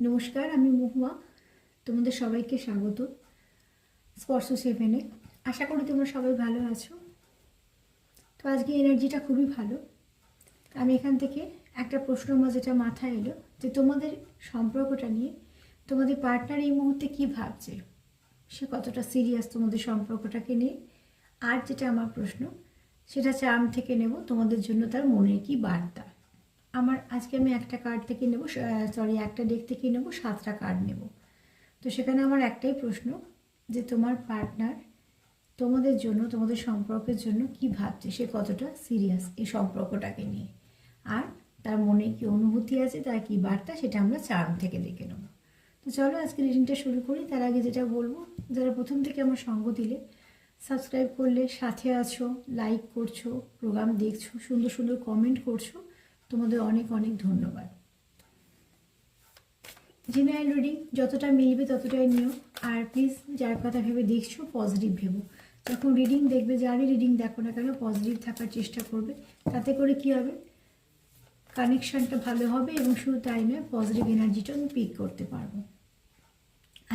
নমস্কার, আমি মহুয়া। তোমাদের সবাইকে স্বাগত স্পর্শ সেভেনে। আশা করি তোমরা সবাই ভালো আছো। তো আজকে এনার্জিটা খুবই ভালো। আমি এখান থেকে একটা প্রশ্ন আমার যেটা মাথায় এলো, যে তোমাদের সম্পর্কটা নিয়ে তোমাদের পার্টনার এই মুহূর্তে কী ভাবছে, সে কতটা সিরিয়াস তোমাদের সম্পর্কটাকে নিয়ে। আর যেটা আমার প্রশ্ন, সেটা চার্ম থেকে নেব তোমাদের জন্য তার মনের কি বার্তা। আজকে আমি একটা কার্ড থেকে নেব, একটা ডেক থেকে নেব, 7টা কার্ড নেব। তো সেখানে আমার একটাই প্রশ্ন, যে তোমার পার্টনার তোমাদের জন্য, তোমাদের সম্পর্কের জন্য কি ভাবছে, সে কতটা সিরিয়াস এই সম্পর্কটাকে নিয়ে, আর তার মনে কি অনুভূতি আছে, তার কি বার্তা, সেটা আমরা চার্ম থেকে দেখে নেব। তো চলো আজকে রিডিংটা শুরু করি। তার আগে যেটা বলবো, যারা প্রথম থেকে আমার সঙ্গ দিলে, সাবস্ক্রাইব করলে, সাথে আছো, লাইক করছো, প্রোগ্রাম দেখছো, সুন্দর সুন্দর কমেন্ট করছো, তোমাদের অনেক অনেক ধন্যবাদ। জেনারেল রিডিং যতটা মিলবে ততটাই নিও। আর প্লিজ যার কথা ভেবে দেখছো, পজিটিভ ভেবো। যখন রিডিং দেখবে, যারই রিডিং দেখো না কেন, পজিটিভ থাকার চেষ্টা করবে। তাতে করে কি হবে, কানেকশানটা ভালো হবে, এবং শুধু তাই নয়, পজিটিভ এনার্জিটা আমি পিক করতে পারবো।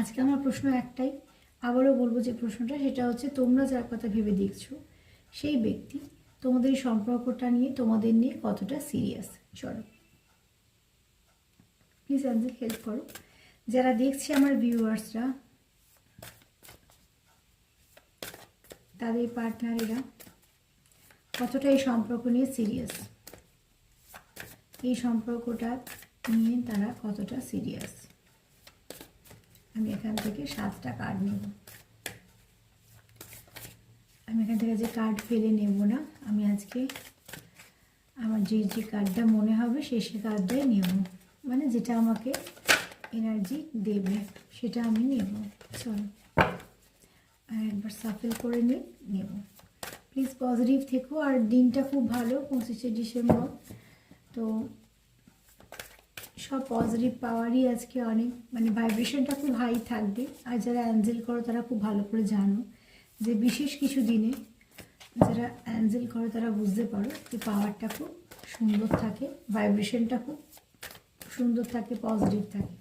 আজকে আমার প্রশ্ন একটাই, আবারও বলবো যে প্রশ্নটা, সেটা হচ্ছে তোমরা যার কথা ভেবে দেখছো, সেই ব্যক্তি তোমাদের সম্পর্কটা নিয়ে, তোমাদের নিয়ে কতটা সিরিয়াস। চলো প্লিজ অ্যাঞ্জেল হেল্প করো। যারা দেখছে আমার ভিউয়ার্সরা, তাদের পার্টনারেরা কতটা এই সম্পর্ক নিয়ে সিরিয়াস, এই সম্পর্কটা নিয়ে তারা কতটা সিরিয়াস। আমি এখান থেকে 7টা কার্ড নেব। আমি এখান থেকে যে কার্ড ফেলে নেব না, আমি আজকে আমার যে কার্ডটা মনে হবে সেই কার্ডটাই নেব, মানে যেটা আমাকে এনার্জি দেবে সেটা আমি নেব। চলো আর একবার সাফল করে নেব। প্লিজ পজিটিভ থেকো। আর দিনটা খুব ভালো, 25শে ডিসেম্বর। তো সব পজিটিভ পাওয়ারই আজকে অনেক, মানে ভাইব্রেশনটা খুব হাই থাকবে। আর যারা অ্যাঞ্জেল করো তারা খুব ভালো করে জানো যে বিশেষ কিছু দিনে যারা অ্যাঞ্জেল করো তারা বুঝতে পারো যে পাওয়ারটা খুব সুন্দর থাকে, ভাইব্রেশনটা খুব সুন্দর থাকে, পজিটিভ থাকে।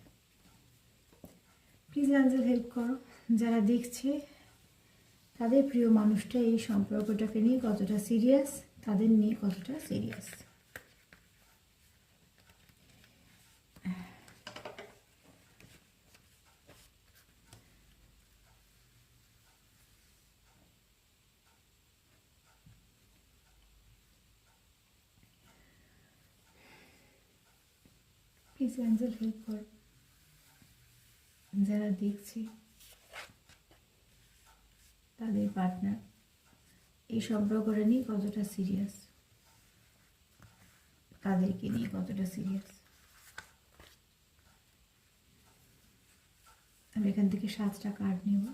প্লিজ অ্যাঞ্জেল হেল্প করো। যারা দেখছে, তাদের প্রিয় মানুষটা এই সম্পর্কটাকে নিয়ে কতটা সিরিয়াস, তাদের নিয়ে কতটা সিরিয়াস। প্লিজ অ্যাঞ্জেল হেল্প করো। যারা দেখছে, তাদের পার্টনার এই সম্পর্কটা নিয়ে কতটা সিরিয়াস, তাদেরকে নিয়ে কতটা সিরিয়াস। আমি এখান থেকে 7টা কার্ড নেব।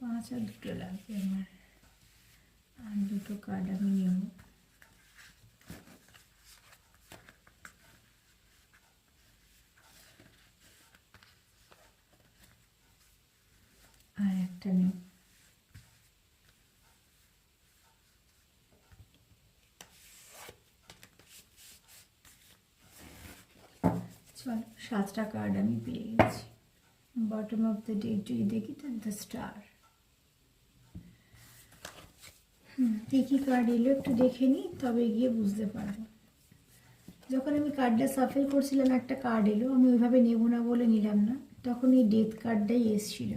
পাঁচ আর 2টো লাগবে আমার, আর 2টো কার্ড আমি নেব। আর একটা নেব। চল 7টা কার্ড আমি পেয়ে গেছি। বটম অফ দ্য ডেক যদি দেখি, তো দ্য স্টার। কী কী কার্ড এলো একটু দেখে নিই, তবে গিয়ে বুঝতে পারবো। যখন আমি কার্ডটা সাফল করছিলাম, একটা কার্ড এলো, আমি ওইভাবে নেব না বলে নিলাম না, তখন এই ডেথ কার্ডটাই এসছিল।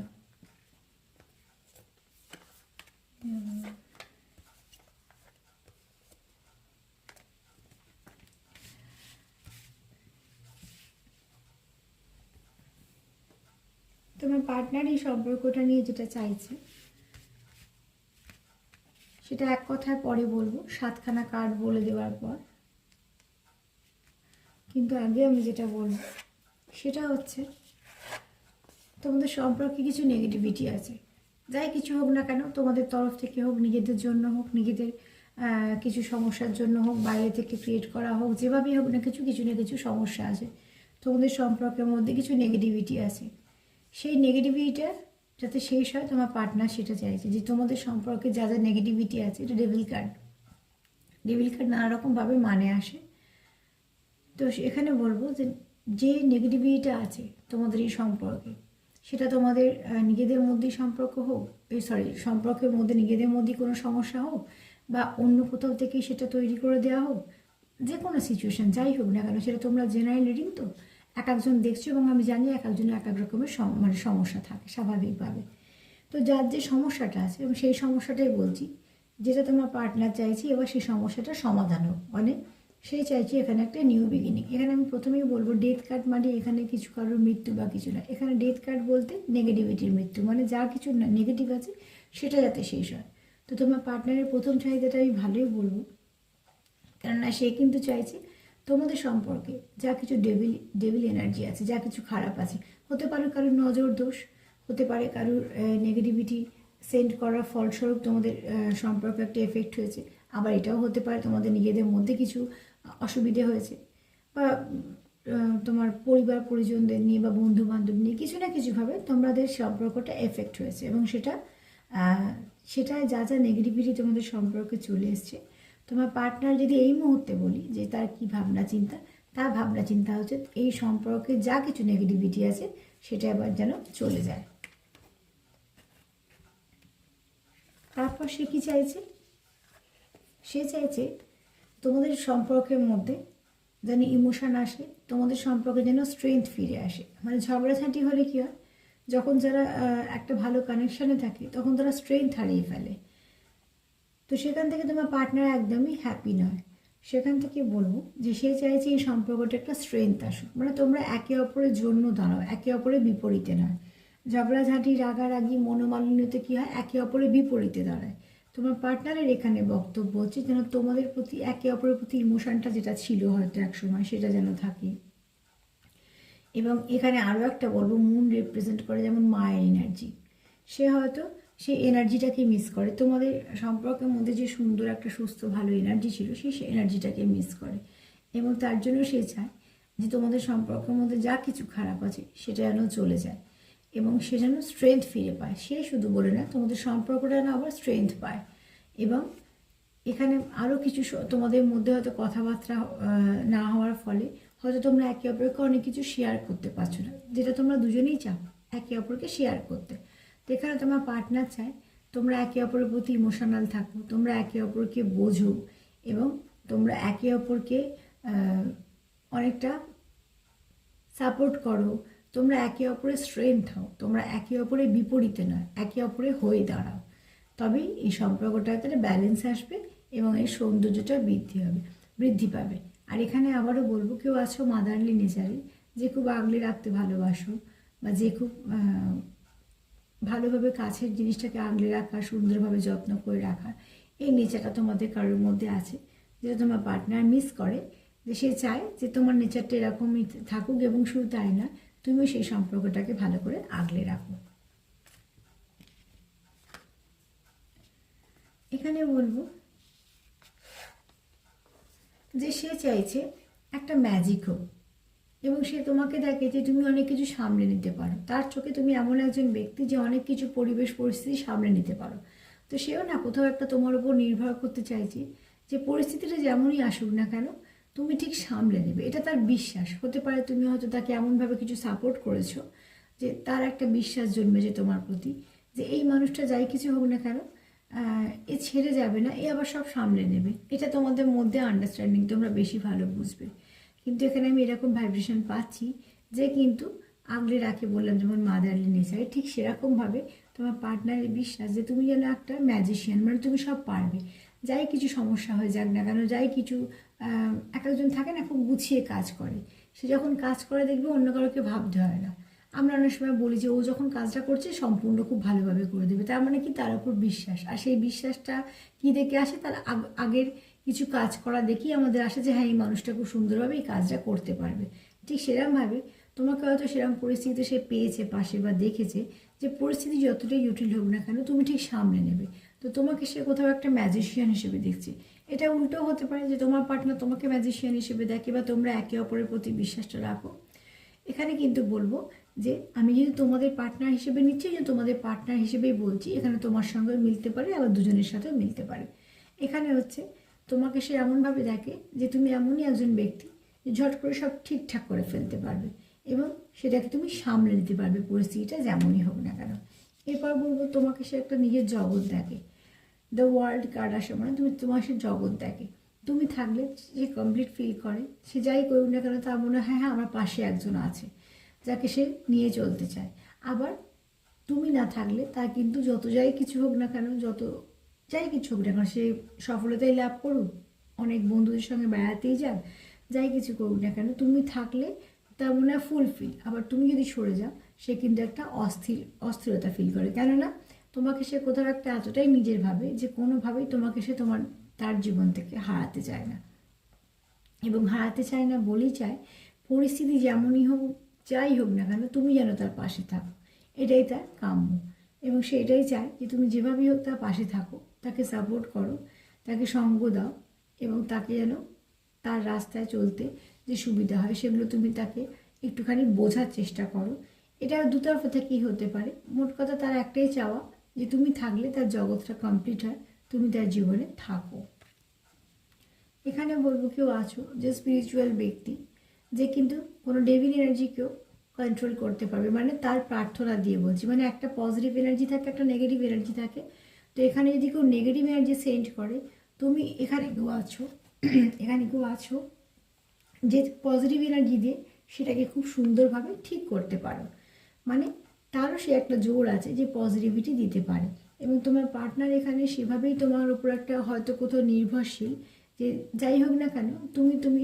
তোমার পার্টনার এই সম্পর্কটা নিয়ে যেটা চাইছে, সেটা এক কথায় পরে বলবো, 7খানা কার্ড বলে দেওয়ার পর। কিন্তু আগে আমি যেটা বলবো সেটা হচ্ছে, তোমাদের সম্পর্কে কিছু নেগেটিভিটি আছে, যাই কিছু হোক না কেন, তোমাদের তরফ থেকে হোক, নিজেদের জন্য হোক, নিজেদের কিছু সমস্যার জন্য হোক, বাইরে থেকে ক্রিয়েট করা হোক, যেভাবেই হোক না কিছু না কিছু সমস্যা আছে, তোমাদের সম্পর্কের মধ্যে কিছু নেগেটিভিটি আছে। সেই নেগেটিভিটিটা যাতে শেষ হয়, তোমার পার্টনার সেটা চাইছে, যে তোমাদের সম্পর্কে যা যা নেগেটিভিটি আছে, এটা ডেভিল কার্ড নানা রকমভাবে মানে আসে। তো এখানে বলবো যে যে নেগেটিভিটিটা আছে তোমাদের এই সম্পর্কে, সেটা তোমাদের নিজেদের মধ্যেই সম্পর্ক হোক, সম্পর্কের মধ্যে নিজেদের মধ্যেই কোনো সমস্যা হোক, বা অন্য কোথাও থেকে সেটা তৈরি করে দেওয়া হোক, যে কোনো সিচুয়েশান যাই হোক না কেন, সেটা তোমরা জেনারেল রিডিং তো এক একজন দেখছো, এবং আমি জানি এক একজনের এক এক রকমের মানে সমস্যা থাকে স্বাভাবিকভাবে। তো যার যে সমস্যাটা আছে, এবং সেই সমস্যাটাই বলছি, যেটা তোমার পার্টনার চাইছি, এবার সেই সমস্যাটা সমাধান হোক, মানে সেই চাইছি এখানে একটা নিউ বিগিনিং। এখানে আমি প্রথমেই বলবো, ডেথ কার্ড মানে এখানে কিছু কারোর মৃত্যু বা কিছু না। এখানে ডেথ কার্ড বলতে নেগেটিভিটির মৃত্যু, মানে যা কিছু নেগেটিভ আছে সেটা যাতে শেষ হয়। তো তোমার পার্টনারের প্রথম চাহিদাটা আমি ভালোই বলবো, কেননা সে কিন্তু চাইছে তোমাদের সম্পর্কে যা কিছু ডেভিল এনার্জি আছে, যা কিছু খারাপ আছে, হতে পারে কারোর নজর দোষ, হতে পারে কারোর নেগেটিভিটি সেন্ড করার ফলস্বরূপ তোমাদের সম্পর্কে একটা এফেক্ট হয়েছে, আবার এটাও হতে পারে তোমাদের নিজেদের মধ্যে কিছু অসুবিধে হয়েছে, বা তোমার পরিবার পরিজনদের নিয়ে বা বন্ধু বান্ধব নিয়ে কিছু না কিছুভাবে তোমাদের সম্পর্কটা এফেক্ট হয়েছে, এবং সেটায় যা যা নেগেটিভিটি তোমাদের সম্পর্কে চলে এসছে, তোমার পার্টনার যদি এই মুহূর্তে বলি যে তার কি ভাবনা চিন্তা, তার ভাবনা চিন্তা হচ্ছে এই সম্পর্কে যা কিছু নেগেটিভিটি আছে সেটা এবার যেন চলে যায়। তারপর সে কি চাইছে? সে চাইছে তোমাদের সম্পর্কের মধ্যে যেন ইমোশন আসে, তোমাদের সম্পর্কে যেন স্ট্রেংথ ফিরে আসে। মানে ঝগড়াঝাঁটি হলে কী হয়, যখন যারা একটা ভালো কানেকশানে থাকে তখন তারা স্ট্রেংথ হারিয়ে ফেলে। তো সেখান থেকে তোমার পার্টনার একদমই হ্যাপি নয়। সেখান থেকে বলবো যে সে চাইছে এই সম্পর্কটা একটা স্ট্রেংথ আসুক, মানে তোমরা একে অপরের জন্য দাঁড়াও, একে অপরের বিপরীতে নয়। ঝগড়াঝাঁটি রাগারাগি মনোমালিন্যতে কী হয়, একে অপরের বিপরীতে দাঁড়ায়। তোমার পার্টনারের এখানে বক্তব্য হচ্ছে যেন তোমাদের প্রতি একে অপরের প্রতি ইমোশনটা যেটা ছিল হয়তো এক সময়, সেটা যেন থাকে। এবং এখানে আরও একটা বলবো, মুন রিপ্রেজেন্ট করে যেমন মায়ের এনার্জি, সে হয়তো সেই এনার্জিটাকে মিস করে। তোমাদের সম্পর্কের মধ্যে যে সুন্দর একটা সুস্থ ভালো এনার্জি ছিল, সেই এনার্জিটাকে মিস করে, এবং তার জন্য সে চায় যে তোমাদের সম্পর্কের মধ্যে যা কিছু খারাপ আছে সেটা যেন চলে যায়, এবং সে যেন স্ট্রেংথ ফিরে পায়। সে শুধু বলে না, তোমাদের সম্পর্কটা যেন আবার স্ট্রেংথ পায়। এবং এখানে আরও কিছু তোমাদের মধ্যে হয়তো কথাবার্তা না হওয়ার ফলে হয়তো তোমরা একে অপরকে অনেক কিছু শেয়ার করতে পারছো না, যেটা তোমরা দুজনেই চাও একে অপরকে শেয়ার করতে। তো এখানে তোমার পার্টনার চায় তোমরা একে অপরের প্রতি ইমোশনাল থাকো, তোমরা একে অপরকে বোঝো, এবং তোমরা একে অপরকে অনেকটা সাপোর্ট করো, তোমরা একে অপরের স্ট্রেংথ হও, তোমরা একে অপরের বিপরীতে নয়, একে অপরে হয়ে দাঁড়াও। তবেই এই সম্পর্কটা একটা ব্যালেন্স আসবে, এবং এই সৌন্দর্যটা বৃদ্ধি পাবে। আর এখানে আবারও বলবো, কেউ আছো মাদারলি নেচারে, যে খুব আগলে রাখতে ভালোবাসো, বা যে খুব ভালোভাবে কাছের জিনিসটাকে আগলে রাখা, সুন্দরভাবে যত্ন করে রাখা, এই নেচারটা তোমাদের কারোর মধ্যে আছে, যেটা তোমার পার্টনার মিস করে। যে সে চায় যে তোমার নেচারটা এরকমই থাকুক, এবং শুধু তাই না, তুমিও সেই সম্পর্কটাকে ভালো করে আগলে রাখো। এখানে বলবো যে সে চাইছে একটা ম্যাজিক হোক, এবং সে তোমাকে দেখে যে তুমি অনেক কিছু সামলে নিতে পারো। তার চোখে তুমি এমন একজন ব্যক্তি যে অনেক কিছু পরিবেশ পরিস্থিতি সামলে নিতে পারো। তো সেও না কোথাও একটা তোমার উপর নির্ভর করতে চাইছে, যে পরিস্থিতিটা যেমনই আসুক না কেন তুমি ঠিক সামলে নেবে, এটা তার বিশ্বাস। হতে পারে তুমি হয়তো তাকে এমনভাবে কিছু সাপোর্ট করেছো যে তার একটা বিশ্বাস জন্মেছে তোমার প্রতি, যে এই মানুষটা যাই কিছু হোক না কেন এ ছেড়ে যাবে না, এ আবার সব সামলে নেবে। এটা তোমাদের মধ্যে আন্ডারস্ট্যান্ডিং, তোমরা বেশি ভালো বুঝবে। কিন্তু এখানে আমি এরকম ভাইব্রেশন পাচ্ছি যে কিন্তু আগলে রাখে, বললাম যেমন মাদারলি নেচারে, ঠিক সেরকমভাবে তোমার পার্টনারের বিশ্বাস যে তুমি যেন একটা ম্যাজিশিয়ান, মানে তুমি সব পারবে। যাই কিছু সমস্যা হয়ে যাক না কেন, যাই কিছু এক একজন থাকে না খুব গুছিয়ে কাজ করে, সে যখন কাজ করে দেখবে অন্য কারোকে ভাবতে হয় না। আমরা অনেক সময় বলি যে ও যখন কাজটা করছে সম্পূর্ণ খুব ভালোভাবে করে দেবে, তার মানে কি তার উপর বিশ্বাস। আর সেই বিশ্বাসটা কী দেখে আসে, তার আগের কিছু কাজ করা দেখি আমাদের আসে যে হ্যাঁ এই মানুষটা খুব সুন্দরভাবে এই কাজটা করতে পারবে। ঠিক সেরকমভাবে তোমাকে হয়তো সেরকম পরিস্থিতিতে সে পেয়েছে পাশে বা দেখেছে যে পরিস্থিতি যতটাই জটিল হোক না কেন তুমি ঠিক সামলে নেবে। তো তোমাকে সে কোথাও একটা ম্যাজিশিয়ান হিসেবে দেখছে। এটা উল্টো হতে পারে যে তোমার পার্টনার তোমাকে ম্যাজিশিয়ান হিসেবে দেখে বা তোমরা একে অপরের প্রতি বিশ্বাসটা রাখো। এখানে কিন্তু বলবো যে আমি যদি তোমাদের পার্টনার হিসেবে নিচ্ছি, যে তোমাদের পার্টনার হিসেবেই বলছি, এখানে তোমার সঙ্গে মিলতে পারে আবার দুজনের সাথেও মিলতে পারে। এখানে হচ্ছে তোমাকে সে এমনভাবে দেখে যে তুমি এমনই একজন ব্যক্তি যে ঝট করে সব ঠিকঠাক করে ফেলতে পারবে এবং সেটাকে তুমি সামলে নিতে পারবে পরিস্থিতিটা যেমনই হোক না কেন। এরপর বলবো তোমাকে সে একটা নিজের জগৎ দেখে। দ্য ওয়ার্ল্ড কার্ড আসার মানে তুমি তোমার সে জগৎ দেখে। তুমি থাকলে যে কমপ্লিট ফিল করে, সে যাই করুক না কেন তার মনে হয় হ্যাঁ হ্যাঁ আমার পাশে একজন আছে যাকে সে নিয়ে চলতে চায়। আবার তুমি না থাকলে তার কিন্তু যত যাই কিছু হোক না কেন, যত যাই কিছু হোক না কেন, সে সফলতাই লাভ করুক, অনেক বন্ধুদের সঙ্গে বেড়াতেই যাক, যাই কিছু করুক না কেন, তুমি থাকলে তার মনে হয় ফুলফিল। আবার তুমি যদি সরে যাও সে কিন্তু একটা অস্থিরতা ফিল করে, কেননা তোমাকে সে কোথাও একটা এতটাই নিজের ভাবে যে কোনোভাবেই তোমাকে সে তার জীবন থেকে হারাতে চায় না। এবং হারাতে চায় না বলেই চায় পরিস্থিতি যেমনই হোক, যাই হোক না কেন, তুমি যেন তার পাশে থাকো, এটাই তার কাম্য। এবং সে এটাই চায় যে তুমি যেভাবেই হোক তার পাশে থাকো, তাকে সাপোর্ট করো, তাকে সঙ্গ দাও এবং তাকে যেন তার রাস্তায় চলতে যে সুবিধা হয় সেগুলো তুমি তাকে একটুখানি বোঝার চেষ্টা করো। এটা দুতরফা থেকেই হতে পারে। মোট কথা তার একটাই চাওয়া যে তুমি থাকলে তার জগৎটা কমপ্লিট হয়, তুমি তার জীবনে থাকো। এখানে বলবো কেউ আছো যে স্পিরিচুয়াল ব্যক্তি, যে কিন্তু কোনো ডেভিল এনার্জিকেও কন্ট্রোল করতে পারবে, মানে তার প্রার্থনা দিয়ে বলছি, মানে একটা পজিটিভ এনার্জি থাকে, একটা নেগেটিভ এনার্জি থাকে। তো এখানে যদি কেউ নেগেটিভ এনার্জি সেন্ড করে, তুমি এখানে কেউ আছো এখানে কেউ আছো যে পজিটিভ এনার্জি দিয়ে সেটাকে খুব সুন্দরভাবে ঠিক করতে পারো। মানে তারও সে একটা জোর আছে যে পজিটিভিটি দিতে পারে এবং তোমার পার্টনার এখানে সেভাবেই তোমার উপর একটা হয়তো কোথাও নির্ভরশীল যে যাই হোক না কেন তুমি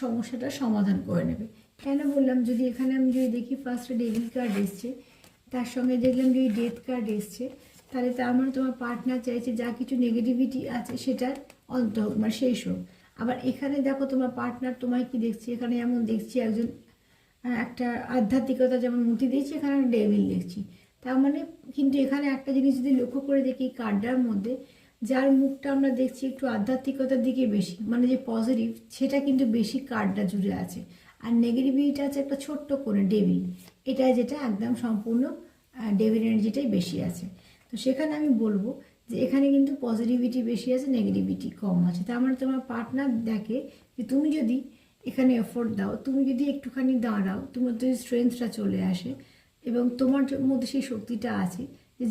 সমস্যাটা সমাধান করে নেবে। কেন বললাম, যদি এখানে আমি যদি দেখি ফার্স্টে ডেভিল কার্ড এসছে, তার সঙ্গে দেখলাম যদি ডেথ কার্ড এসছে, তাহলে তার মানে তোমার পার্টনার চাইছে যা কিছু নেগেটিভিটি আছে সেটার অন্ত হোক, মানে শেষ হোক। আবার এখানে দেখো তোমার পার্টনার তোমায় কি দেখছি, এখানে এমন দেখছি একজন একটা আধ্যাত্মিকতা যেমন মূর্তি দিয়েছি, এখানে ডেভিল দেখছি। তার মানে কিন্তু এখানে একটা জিনিস যদি লক্ষ্য করে দেখি কার্ডটার মধ্যে, যার মুখটা আমরা দেখছি একটু আধ্যাত্মিকতার দিকে বেশি, মানে যে পজিটিভ সেটা কিন্তু বেশি কার্ডটা জুড়ে আছে, আর নেগেটিভিটিটা আছে একটা ছোট্ট করে ডেভিল, এটা যেটা একদম সম্পূর্ণ ডেভিল এনার্জিটাই বেশি আছে। তো সেখানে আমি বলবো যে এখানে কিন্তু পজিটিভিটি বেশি আছে, নেগেটিভিটি কম আছে। তার মানে তোমার পার্টনার দেখে যে তুমি যদি এখানে এফোর্ট দাও, তুমি যদি একটুখানি দাঁড়াও, তোমার যদি স্ট্রেংথটা চলে আসে এবং তোমার মধ্যে সেই শক্তিটা আছে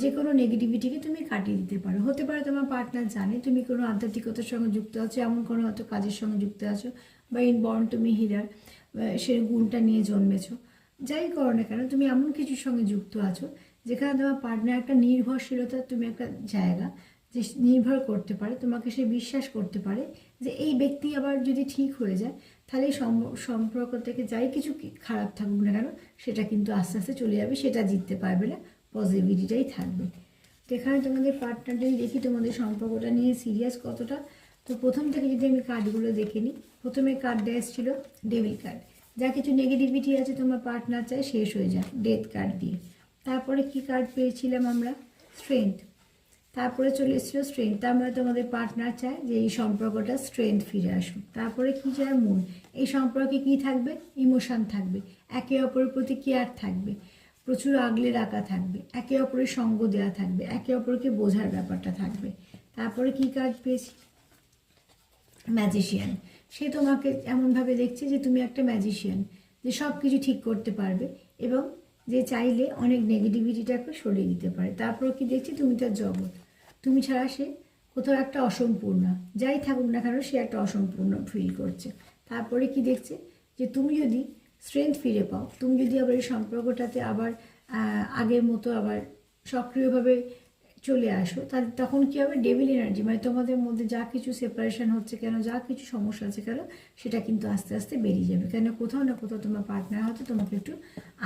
যে কোনো নেগেটিভিটিকে তুমি কাটিয়ে দিতে পারো। হতে পারে তোমার পার্টনার জানে তুমি কোনো আধ্যাত্মিকতার সঙ্গে যুক্ত আছো, এমন কোনো হয়তো কাজের সঙ্গে যুক্ত আছো, বা ইনবর্ন তুমি হিরার সে গুণটা নিয়ে জন্মেছো, যাই করো না কেন তুমি এমন কিছুর সঙ্গে যুক্ত আছো যেখানে তোমার পার্টনার একটা নির্ভরশীলতা, তুমি একটা জায়গা যে নির্ভর করতে পারে, তোমাকে সে বিশ্বাস করতে পারে যে এই ব্যক্তি আবার যদি ঠিক হয়ে যায় তাহলে এই সম্পর্ক থেকে যাই কিছু খারাপ থাকুক না কেন সেটা কিন্তু আস্তে আস্তে চলে যাবে, সেটা জিততে পারবে না, পজিটিভিটিটাই থাকবে। তো এখানে তোমাদের পার্টনার যদি দেখি তোমাদের সম্পর্কটা নিয়ে সিরিয়াস কতটা। তো প্রথম থেকে যদি আমি কার্ডগুলো দেখে নিই, প্রথমে কার্ডটা এসেছিল ডেভিল কার্ড, যা কিছু নেগেটিভিটি আছে তোমার পার্টনার চাই শেষ হয়ে যায় ডেথ কার্ড দিয়ে। তারপরে কি কার্ড পেয়েছিলাম আমরা, স্ট্রেংথ, তারপরে চলে এসেছিলো স্ট্রেংথ, তার মানে তোমাদের পার্টনার চায় যে এই সম্পর্কটা স্ট্রেংথ ফিরে আসুক। তারপরে কি চায় মুন, এই সম্পর্কে কি থাকবে, ইমোশান থাকবে, একে অপরের প্রতি কেয়ার থাকবে, প্রচুর আগলে রাখা থাকবে, একে অপরের সঙ্গ দেওয়া থাকবে, একে অপরকে বোঝার ব্যাপারটা থাকবে। তারপরে কি কার্ড পেয়েছি, ম্যাজিশিয়ান, সে তোমাকে এমনভাবে দেখছে যে তুমি একটা ম্যাজিশিয়ান, যে সব কিছু ঠিক করতে পারবে এবং যে চাইলে অনেক নেগেটিভিটিটাকে সরিয়ে দিতে পারে। তারপর কি দেখছি, তুমি তার জগৎ, তুমি ছাড়া সে কোথাও একটা অসম্পূর্ণ, যাই থাকুক না কেন সে একটা অসম্পূর্ণ ফিল করছে। তারপরে কি দেখছে যে তুমি যদি স্ট্রেংথ ফিরে পাও, তুমি যদি আবার এই সম্পর্কটাতে আবার আগের মতো আবার সক্রিয়ভাবে চলে আসো, তাহলে তখন কী হবে, ডেভিল এনার্জি, মানে তোমাদের মধ্যে যা কিছু সেপারেশন হচ্ছে কেন, যা কিছু সমস্যা আছে কেন, সেটা কিন্তু আস্তে আস্তে বেরিয়ে যাবে। কেন কোথাও না কোথাও তোমার পার্টনার হয়তো তোমাকে একটু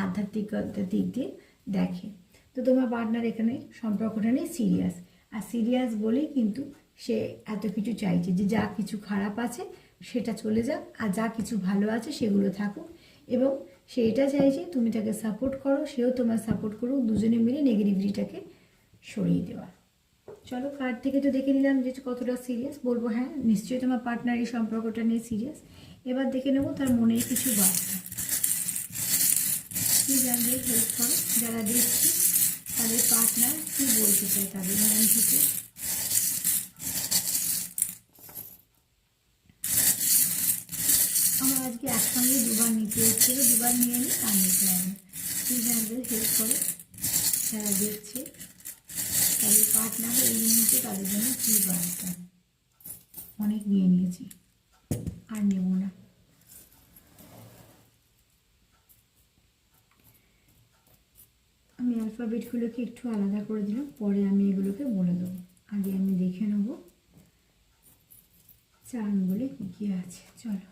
আধ্যাত্মিকতার দিক দিয়ে দেখে। তো তোমার পার্টনার এখানে সম্পর্কটা নিয়ে সিরিয়াস, আর সিরিয়াস বলেই কিন্তু সে এত কিছু চাইছে যে যা কিছু খারাপ আছে সেটা চলে যাক, আর যা কিছু ভালো আছে সেগুলো থাকুক, এবং সে এটা চাইছে তুমি তাকে সাপোর্ট করো, সেও তোমার সাপোর্ট করুক, দুজনে মিলে নেগেটিভিটিটাকে সরিয়ে দেওয়া। চলো কার্ড থেকে তো দেখে নিলাম যে কতটা সিরিয়াস, বলবো হ্যাঁ নিশ্চয়ই তোমার পার্টনার এই সম্পর্কটা নিয়ে সিরিয়াস। এবার দেখে নেবো তার মনের কিছু বার্তা কী জানবে, হেল্প করো। যারা দেখছি তাদের পার্টনার কী বলতে চায় তাদের মন থেকে। আমার আজকে একসঙ্গে দুবার নিতে এসেছিলো, দুবার নিয়ে নিই আর নিতে হবে। কী জানবে, হেল্প করো। যারা দেখছে তাদের পার্টনার এই মুহূর্তে তাদের জন্য কী বার্তা। অনেক নিয়ে নিয়েছি আর নেব না। আমি অ্যালফাবেটগুলোকে একটু আলাদা করে দিলাম, পরে আমি এগুলোকে বলে দেবো। আগে আমি দেখে নেব চার্মগুলো কী কী আছে। চলো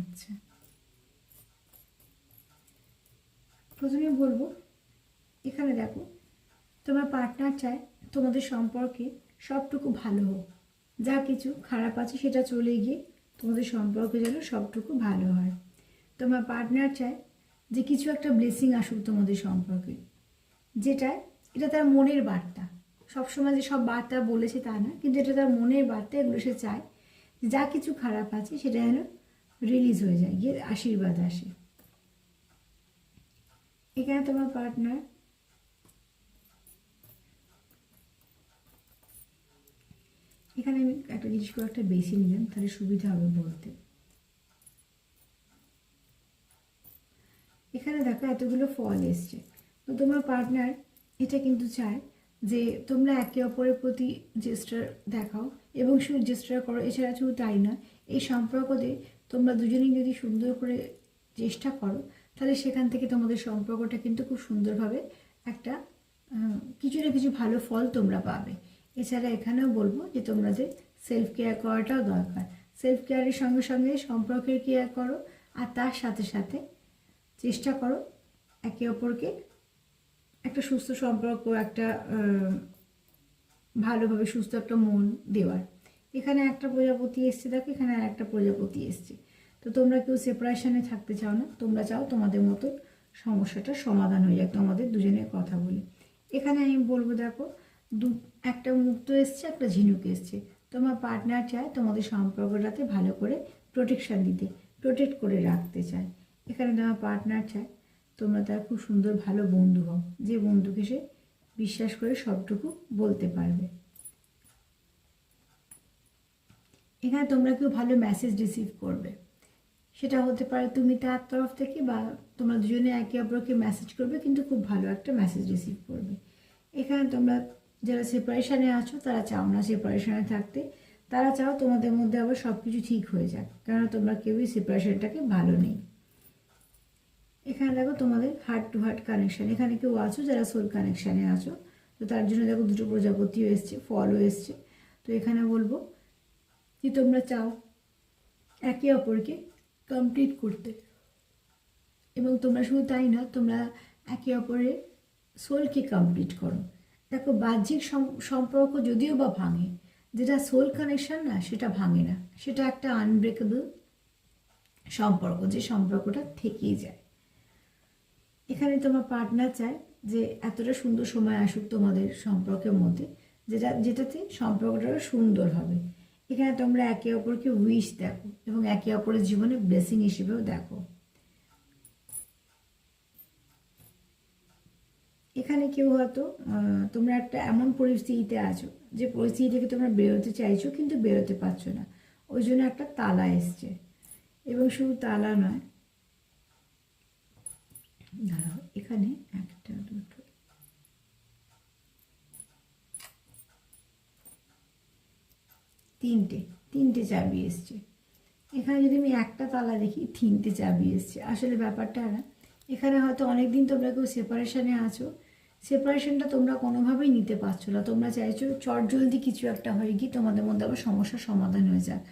আচ্ছা, প্রথমে বলবো এখানে দেখো তোমার পার্টনার চায় তোমাদের সম্পর্কে সবটুকু ভালো হোক, যা কিছু খারাপ আছে সেটা চলে গিয়ে তোমাদের সম্পর্কে যেন সবটুকু ভালো হয়। তোমার পার্টনার চায় যে কিছু একটা ব্লেসিং আসুক তোমাদের সম্পর্কে, এটা তার মনের বার্তা। সবসময় যে সব বার্তা বলেছে তা না, কিন্তু এটা তার মনের বার্তা। এগুলো সে চায় যা কিছু খারাপ আছে সেটা যেন রিলিজ হয়ে যায়, গিয়ে আশীর্বাদ আসে। এখানে তোমার পার্টনার এখানে আমি একটা জিনিস করে একটা বেশি নিলাম, তাহলে সুবিধা হবে বলতে। এখানে দেখো এতগুলো ফল এসছে, তো তোমার পার্টনার এটা কিন্তু চায় যে তোমরা একে অপরের প্রতি জেস্টার দেখাও এবং শুধু জেস্টার করো। এছাড়া শুধু তাই না, এই সম্পর্কতে তোমরা দুজনেই যদি সুন্দর করে চেষ্টা করো তাহলে সেখান থেকে তোমাদের সম্পর্কটা কিন্তু খুব সুন্দরভাবে একটা কিছু না কিছু ভালো ফল তোমরা পাবে। এছাড়া এখানেও বলবো যে তোমরা যে সেলফ কেয়ার করাটাও দরকার। সেলফ কেয়ারের সঙ্গে সঙ্গে সম্পর্কের কেয়ার করো, আর তার সাথে সাথে চেষ্টা করো একে অপরকে একটা সুস্থ সম্পর্ক, একটা ভালোভাবে সুস্থ একটা মন দেওয়ার। এখানে একটা প্রজাপতি এসছে, দেখো এখানে আর একটা প্রজাপতি এসছে। তো তোমরা কেউ সেপারেশনে থাকতে চাও না, তোমরা চাও তোমাদের মতো সমস্যাটার সমাধান হয়ে যাক তোমাদের দুজনের কথা বলে। এখানে আমি বলবো দেখো একটা মুক্ত এসছে, একটা ঝিনুক এসছে। তোমার পার্টনার চায় তোমাদের সম্পর্কটাতে ভালো করে প্রোটেকশান দিতে, প্রোটেক্ট করে রাখতে চায়। এখানে তোমার পার্টনার চায় তোমরা তার খুব সুন্দর ভালো বন্ধু হও, যে বন্ধুকে সে বিশ্বাস করে সবটুকু বলতে পারবে। এখানে তোমরা কেউ ভালো মেসেজ রিসিভ করবে, সেটা হতে পারে তুমি তার তরফ থেকে, বা তোমরা দুজনে একে অপরকে মেসেজ করবে, কিন্তু খুব ভালো একটা মেসেজ রিসিভ করবে। এখানে তোমরা যারা সেপারেশনে আছো তারা চাও না সেপারেশনে থাকতে, তারা চাও তোমাদের মধ্যে আবার সব কিছু ঠিক হয়ে যাক, কারণ তোমরা কেউই সেপারেশনটাকে ভালো নেই। এখানে দেখো তোমাদের হার্ট টু হার্ট কানেকশান, এখানে কেউ আছো যারা সোল কানেকশানে আছো, তো তার জন্য দেখো দুটো প্রজাপতিও এসছে, ফলও এসছে। তো এখানে বলবো যে তোমরা চাও একে অপরকে কমপ্লিট করতে, এবং তোমরা শুধু তাই না, তোমরা একে অপরের সোলকে কমপ্লিট করো। দেখো বাহ্যিক সম্পর্ক যদিও বা ভাঙে, যেটা সোল কানেকশান না সেটা ভাঙে না, সেটা একটা আনব্রেকেবল সম্পর্ক, যে সম্পর্কটা থেকেই যায়। এখানে তোমার পার্টনার চায় যে এতটা সুন্দর সময় আসুক তোমাদের সম্পর্কের মধ্যে, যেটাতে সম্পর্কটা সুন্দর হবে। এখানে তোমরা একে অপরকে উইশ দেখো এবং একে অপরের জীবনে ব্লেসিং হিসেবেও দেখো। এখানে কেউ হয়তো তোমরা একটা এমন পরিস্থিতিতে আছো যে পরিস্থিতি থেকে তোমরা বেরোতে চাইছো কিন্তু বেরোতে পারছো না, ওই জন্য একটা তালা এসছে। এবং শুধু তালা নয়, দাঁড়াও এখানে একটা দুটো তিনটে চাবি এসছে। এখানে যদি আমি একটা তালা দেখি, তিনটে চাবি এসছে। আসলে ব্যাপারটা না, এখানে হয়তো অনেক দিন তোমরা কেউ সেপারেশনে আছো, সেপারেশনটা তোমরা কোনোভাবেই নিতে পারছো না, তোমরা চাইছো চটজলদি কিছু একটা হয়ে গিয়ে তোমাদের মধ্যে আবার সমস্যার সমাধান হয়ে যাক।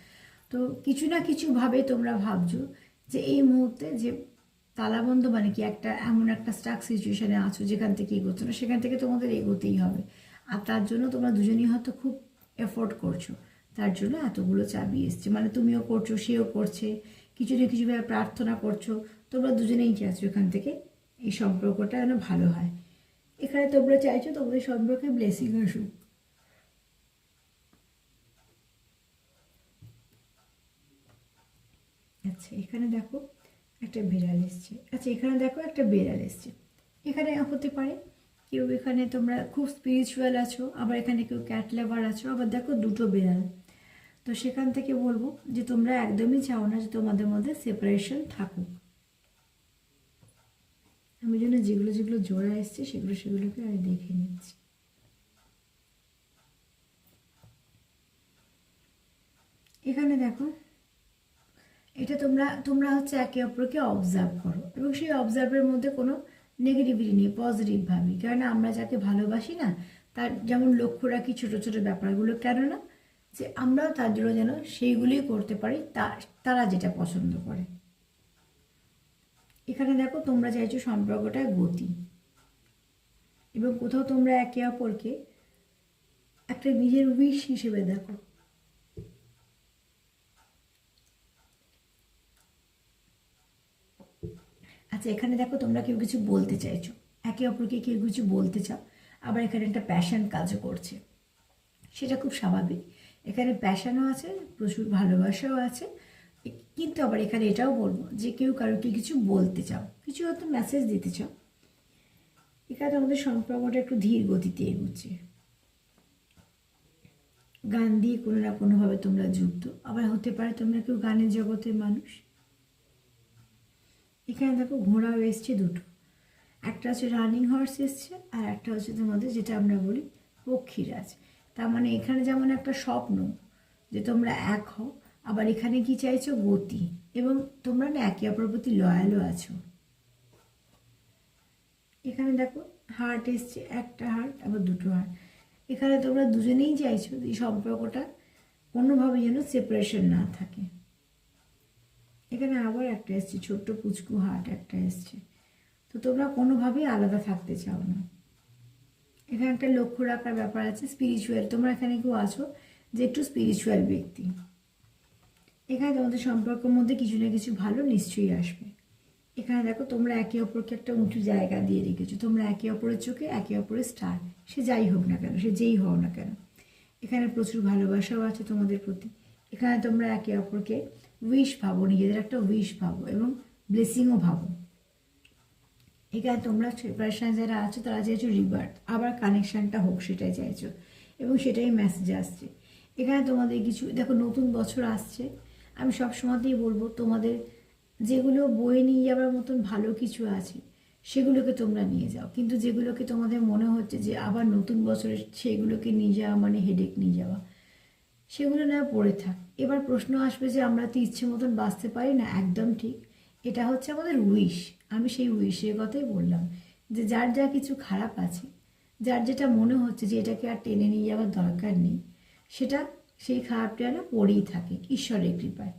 তো কিছু না কিছুভাবে তোমরা ভাবছো যে এই মুহূর্তে যে তালাবন্ধ মানে কি, একটা এমন একটা স্টাক সিচুয়েশনে আছো যেখান থেকে এগোচ্ছ না, সেখান থেকে তোমাদের এগোতেই হবে। আর তার জন্য তোমরা দুজনেই হয়তো খুব এফোর্ট করছো, তার জন্য এতগুলো চাবি এসছে। মানে তুমিও করছো, সেও করছে, কিছু না কিছুভাবে প্রার্থনা করছো, তোমরা দুজনেই চাইছো এখান থেকে এই সম্পর্কটা যেন ভালো হয়। এখানে তোমরা চাইছো তোমাদের সম্পর্কে ব্লেসিং আসুক। আচ্ছা, এখানে দেখো একটা বিড়াল এসছে। আচ্ছা, এখানে দেখো একটা বিড়াল এসছে। এখানে হতে পারে কেউ এখানে তোমরা খুব স্পিরিচুয়াল আছো, আবার এখানে কেউ ক্যাট লাভার আছো, আবার দেখো দুটো বিড়াল। তো সেখান থেকে বলবো যে তোমরা একদমই চাও না যে তোমাদের মধ্যে সেপারেশন থাকুক। আমি যেন যেগুলো যেগুলো জোড়া এসছে সেগুলোকে আমি দেখে নিচ্ছি। এখানে দেখো এটা তোমরা তোমরা হচ্ছে একে অপরকে অবজার্ভ করো, এবং সেই অবজার্ভের মধ্যে কোনো নেগেটিভিটি নেই, পজিটিভ ভাবি। কেননা আমরা যাকে ভালোবাসি না, তার যেমন লক্ষ্য রাখি ছোটো ছোটো ব্যাপারগুলো, কেননা যে আমরাও তার জন্য যেন সেইগুলোই করতে পারি তারা যেটা পছন্দ করে। এখানে দেখো তোমরা চাইছো সম্পর্কটায় গতি, এবং কোথাও তোমরা একে অপরকে একটা নিজের উইশ হিসেবে দেখো। আচ্ছা, এখানে দেখো তোমরা কেউ কিছু বলতে চাইছো, একে অপরকে কেউ কিছু বলতে চাও, আবার এখানে একটা প্যাশন কাজও করছে, সেটা খুব স্বাভাবিক। এখানে প্যাশনও আছে, প্রচুর ভালোবাসাও আছে, কিন্তু আবার এখানে এটাও বলবো যে কেউ কারোকে কিছু বলতে চাও, কিছু হয়তো মেসেজ দিতে চাও। এখানে আমাদের সম্পর্কটা একটু ধীর গতিতে এগোচ্ছে, গান দিয়ে কোনো না কোনোভাবে তোমরা যুক্ত, আবার হতে পারে তোমরা কেউ গানের জগতের মানুষ। এখানে দেখো ঘোড়াও এসছে দুটো, একটা হচ্ছে রানিং হর্স এসছে, আর একটা হচ্ছে তোমাদের যেটা আমরা বলি পক্ষীরাজ। তার মানে এখানে যেমন একটা স্বপ্ন যে তোমরা এক হও, আবার এখানে কি চাইছো গতি, এবং তোমরা না একে অপরের প্রতি লয়ালও আছো। এখানে দেখো হার্ট এসছে, একটা হার্ট আবার দুটো হার্ট। এখানে তোমরা দুজনেই চাইছো এই সম্পর্কটা কোনোভাবে যেন সেপারেশন না থাকে। এখানে আবার একটা এসছে, ছোট্ট পুচকু হার্ট একটা এসছে। তো তোমরা কোনোভাবেই আলাদা থাকতে চাও না। এখানে একটা লক্ষ্য রাখার ব্যাপার আছে, স্পিরিচুয়াল। তোমরা এখানে কেউ আছো যে একটু স্পিরিচুয়াল ব্যক্তি। এখানে তোমাদের সম্পর্কের মধ্যে কিছু না কিছু ভালো নিশ্চয়ই আসবে। এখানে দেখো তোমরা একে অপরকে একটা উঁচু জায়গা দিয়ে রেখেছো, তোমরা একে অপরের চোখে একে অপরের স্টার, সে যাই হোক না কেন, সে যেই হও না কেন। এখানে প্রচুর ভালোবাসাও আছে তোমাদের প্রতি। এখানে তোমরা একে অপরকে উইশ ভাবো, নিজেদের একটা উইশ ভাবো, এবং ব্লেসিংও ভাবো। এখানে তোমরা সেপারেশনে যারা আছো তারা চাইছো রিবার্থ, আবার কানেকশানটা হোক সেটাই চাইছো, এবং সেটাই মেসেজ আসছে। এখানে তোমাদের কিছু দেখো নতুন বছর আসছে, আমি সব সময়তেই বলবো তোমাদের যেগুলো বয়ে নিয়ে যাওয়ার মতন ভালো কিছু আছে সেগুলোকে তোমরা নিয়ে যাও, কিন্তু যেগুলোকে তোমাদের মনে হচ্ছে যে আবার নতুন বছরে সেগুলোকে নিয়ে যাওয়া মানে হেডেক নিয়ে যাওয়া, সেগুলো না পড়ে থাক। এবার প্রশ্ন আসবে যে আমরা তো ইচ্ছে মতন বাঁচতে পারি না, একদম ঠিক। এটা হচ্ছে আমাদের উইশ। আমি সেই উইশের কথাই বললাম, যে যার যা কিছু খারাপ আছে, যার যেটা মনে হচ্ছে যে এটাকে আর টেনে নিয়ে যাওয়ার দরকার নেই, সেটা সেই খারাপটা না পড়েই থাকে ঈশ্বরের কৃপায়।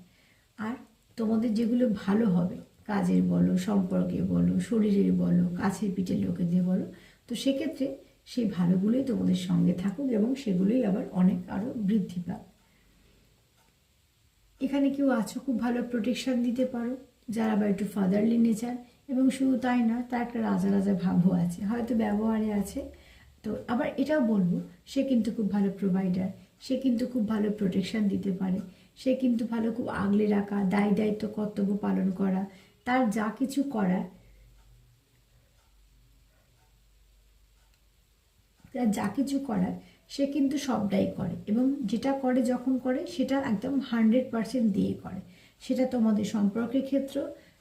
আর তোমাদের যেগুলো ভালো হবে, কাজের বলো, সম্পর্কে বলো, শরীরের বলো, কাছের পিঠের লোকেদের বলো, তো সেক্ষেত্রে সেই ভালোগুলোই তোমাদের সঙ্গে থাকুক, এবং সেগুলোই আবার অনেক আরও বৃদ্ধি পাক। এখানে কেউ আছো খুব ভালো প্রোটেকশন দিতে পারো, যারা আবার একটু ফাদারলি নেচার, এবং শুধু তাই না, তার একটা রাজা রাজা ভাবও আছে, হয়তো ব্যবহারে আছে। তো আবার এটাও বলবো সে কিন্তু খুব ভালো প্রোভাইডার, সে কিন্তু খুব ভালো প্রোটেকশন দিতে পারে, সে কিন্তু ভালো খুব আগলে রাখা, দায়িত্ব কর্তব্য পালন করা, তার যা কিছু করার, তার যা কিছু করার সে কিন্তু সবটাই করে, এবং যেটা করে যখন করে সেটা একদম 100% দিয়ে করে। সেটা তোমাদের সম্পর্কের ক্ষেত্র,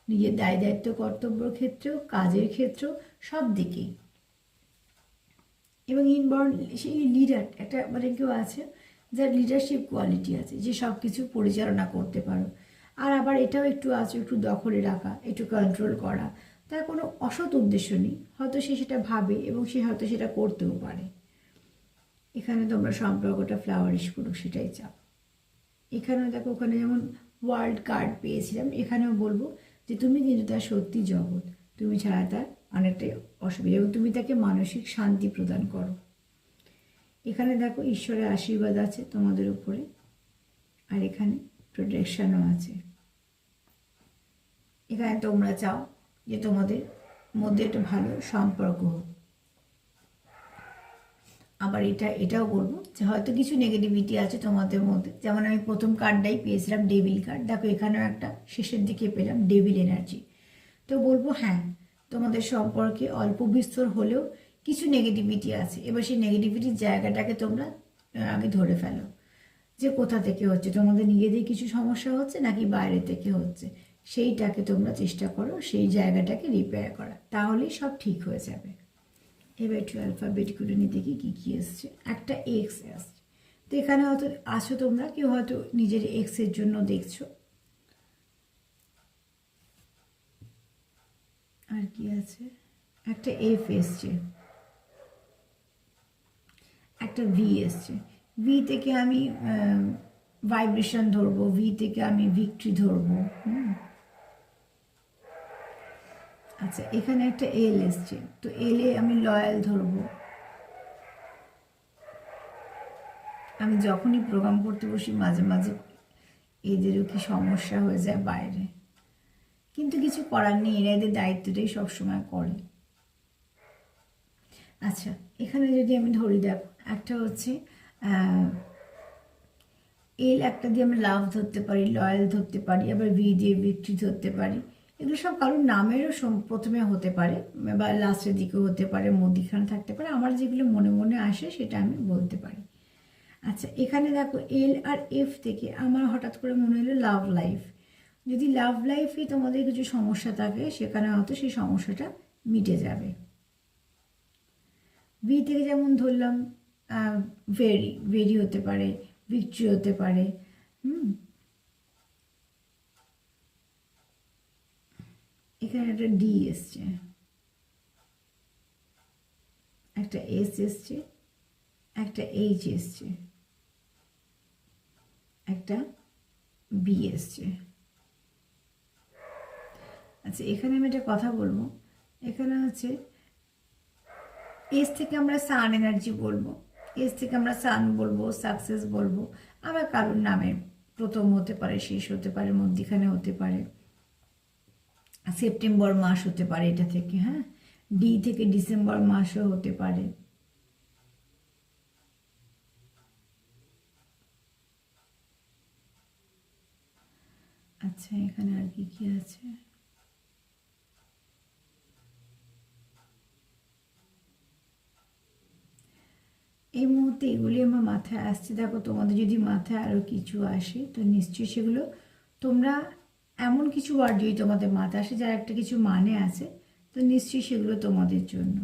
নিজের দায়িত্ব কর্তব্যর ক্ষেত্রেও, কাজের ক্ষেত্রেও, সব দিকেই। এবং ইনবর্ন সেই লিডার একটা মানে কেউ আছে যার লিডারশিপ কোয়ালিটি আছে, যে সব কিছু পরিচালনা করতে পারো। আর আবার এটাও একটু আছে, একটু দখলে রাখা, একটু কন্ট্রোল করা, তার কোনো অসৎ উদ্দেশ্য নেই, হয়তো সে সেটা ভাবে এবং সে হয়তো সেটা করতেও পারে। এখানে তোমরা সম্পর্কটা ফ্লাওয়ারিশ করুক সেটাই চাও। এখানেও দেখো, ওখানে যেমন ওয়ার্ল্ড কার্ড পেয়েছিলাম, এখানেও বলবো যে তুমি কিন্তু তার সত্যি জগৎ, তুমি ছাড়া তার অনেকটাই অসুবিধা, এবং তুমি তাকে মানসিক শান্তি প্রদান করো। এখানে দেখো ঈশ্বরের আশীর্বাদ আছে তোমাদের উপরে, আর এখানে প্রোটেকশনও আছে। এখানে তোমরা চাও যে তোমাদের মধ্যে একটা ভালো সম্পর্ক হোক। আবার এটাও বলবো যে হয়তো কিছু নেগেটিভিটি আছে তোমাদের মধ্যে, যেমন আমি প্রথম কার্ডটাই পেয়েছিলাম ডেভিল কার্ড, দেখো এখানেও একটা শেষের দিকে পেলাম ডেভিল এনার্জি। তো বলবো হ্যাঁ, তোমাদের সম্পর্কে অল্প বিস্তর হলেও কিছু নেগেটিভিটি আছে। এবার সেই নেগেটিভিটির জায়গাটাকে তোমরা আগে ধরে ফেলো যে কোথা থেকে হচ্ছে, তোমাদের নিজেদের কিছু সমস্যা হচ্ছে নাকি বাইরে থেকে হচ্ছে, সেইটাকে তোমরা চেষ্টা করো সেই জায়গাটাকে রিপেয়ার করা, তাহলেই সব ঠিক হয়ে যাবে। এবার একটু অ্যালফাবেটগুলো নিয়ে দেখি কী কী এসছে। একটা এক্স আসছে, তো এখানে হয়তো আছো তোমরা, কেউ হয়তো নিজের এক্সের জন্য দেখছো। আর কি আছে, একটা এফ এসছে, একটা ভি এসছে। ভি থেকে আমি ভাইব্রেশন ধরবো, ভি থেকে আমি ভিক্টরি ধরবো। আচ্ছা, এখানে একটা এল এসছে, তো এলে আমি লয়াল ধরবো। আমি যখনই প্রোগ্রাম করতে বসি মাঝে মাঝে এদেরও কি সমস্যা হয়ে যায় বাইরে, কিন্তু কিছু করার নেই, এরা এদের দায়িত্বটাই সবসময় করে। আচ্ছা, এখানে যদি আমি ধরি, দেখো একটা হচ্ছে এল, একটা দিয়ে আমরা লাভ ধরতে পারি, লয়াল ধরতে পারি, আবার ভি দিয়ে ভিক্টরি ধরতে পারি। এগুলো সব কারোর নামেরও প্রথমে হতে পারে বা লাস্টের দিকেও হতে পারে, মধ্যিখানে থাকতে পারে। আমার যেগুলো মনে মনে আসে সেটা আমি বলতে পারি। আচ্ছা, এখানে দেখো এল আর এফ থেকে আমার হঠাৎ করে মনে হলো লাভ লাইফ। যদি লাভ লাইফে তোমাদের কিছু সমস্যা থাকে সেখানে হয়তো সেই সমস্যাটা মিটে যাবে। ভি থেকে যেমন ধরলাম ভেরি হতে পারে, ভিক্টরি হতে পারে। এখানে একটা ডি এসছে, একটা এস এসছে, একটা এইচ এসছে, একটা বি এসছে। আচ্ছা, এখানে আমি একটা কথা বলবো, এখানে হচ্ছে এস থেকে আমরা সান এনার্জি বলবো, এস থেকে আমরা সান বলবো, সাকসেস বলবো। আবার কারোর নামে প্রথম হতে পারে, শেষ হতে পারে, মধ্যিখানে হতে পারে, সেপ্টেম্বর মাস হতে পারে এটা থেকে। হ্যাঁ, ডি থেকে ডিসেম্বর মাসও হতে পারে। আচ্ছা, এখানে আর কি কি আছে, এই মুহূর্তে এগুলি আমার মাথায় আসছে। দেখো, তোমাদের যদি মাথায় আরও কিছু আসে তো নিশ্চয়ই সেগুলো তোমরা, এমন কিছু ওয়ার্ড যদি তোমাদের মাথায় আসে যার একটা কিছু মানে আছে, তো নিশ্চয়ই সেগুলো তোমাদের জন্য।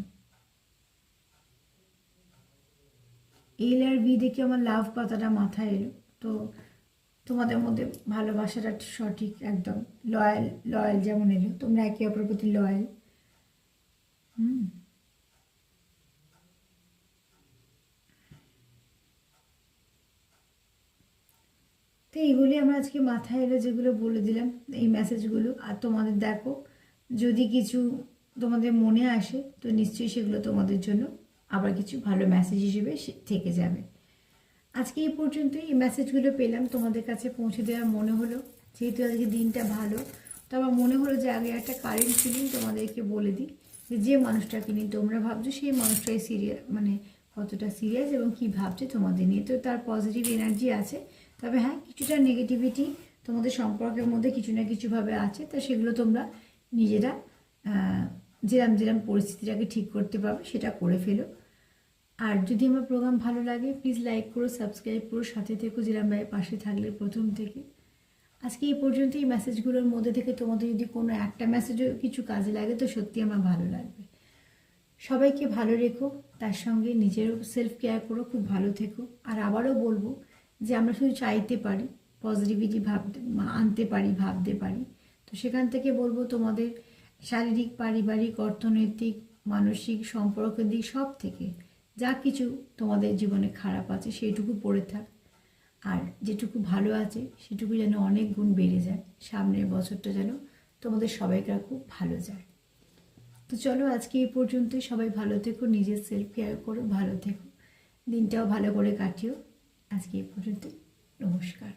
এল আর বি দেখে আমার লাভ কথাটা মাথায় এলো, তো তোমাদের মধ্যে ভালোবাসাটা সঠিক একদম লয়াল, লয়াল যেমন এলো, তোমরা একে অপরের প্রতি লয়াল। তো এইগুলি আমরা আজকে মাথায় এলো, যেগুলো বলে দিলাম এই মেসেজগুলো। আর তোমাদের দেখো, যদি কিছু তোমাদের মনে আসে তো নিশ্চয়ই সেগুলো তোমাদের জন্য আবার কিছু ভালো মেসেজ হিসেবে থেকে যাবে। আজকে এই পর্যন্তই, এই মেসেজগুলো পেলাম তোমাদের কাছে পৌঁছে দেওয়ার মনে হলো, যেহেতু আজকে দিনটা ভালো। তো আমার মনে হলো যে আগে একটা কারেন্ট ফিলিং তোমাদেরকে বলে দিই, যে মানুষটাকে নিয়ে তোমরা ভাবছো সেই মানুষটাই সিরিয়াস, মানে কতটা সিরিয়াস এবং কী ভাবছে তোমাদের নিয়ে। তো তার পজিটিভ এনার্জি আছে, তবে হ্যাঁ কিছুটা নেগেটিভিটি তোমাদের সম্পর্কের মধ্যে কিছু না কিছুভাবে আছে। তো সেগুলো তোমরা নিজেরা যেরম যেরম পরিস্থিতিটাকে ঠিক করতে পারবে সেটা করে ফেলো। আর যদি আমার প্রোগ্রাম ভালো লাগে প্লিজ লাইক করো, সাবস্ক্রাইব করো, সাথে থেকো যেরম ভাই পাশে থাকলে প্রথম থেকে। আজকে এই পর্যন্ত এই মেসেজগুলোর মধ্যে থেকে তোমাদের যদি কোনো একটা মেসেজও কিছু কাজে লাগে তো সত্যি আমার ভালো লাগবে। সবাইকে ভালো রেখো, তার সঙ্গে নিজেরও সেলফ কেয়ার করো, খুব ভালো থেকো। আর আবারও বলবো যে আমরা শুধু চাইতে পারি, পজিটিভিটি ভাবতে আনতে পারি, ভাবতে পারি। তো সেখান থেকে বলবো তোমাদের শারীরিক, পারিবারিক, অর্থনৈতিক, মানসিক, সম্পর্কের দিক সব থেকে যা কিছু তোমাদের জীবনে খারাপ আছে সেইটুকু পড়ে থাক, আর যেটুকু ভালো আছে সেটুকু যেন অনেক গুণ বেড়ে যায়। সামনের বছরটা যেন তোমাদের সবাইকার খুব ভালো যায়। তো চলো আজকে এই পর্যন্তই, সবাই ভালো থেকো, নিজের সেলফ কেয়ার করো, ভালো থেকো। দিনটাও ভালো করে কাটিও। আজকে এই পর্যন্ত, নমস্কার।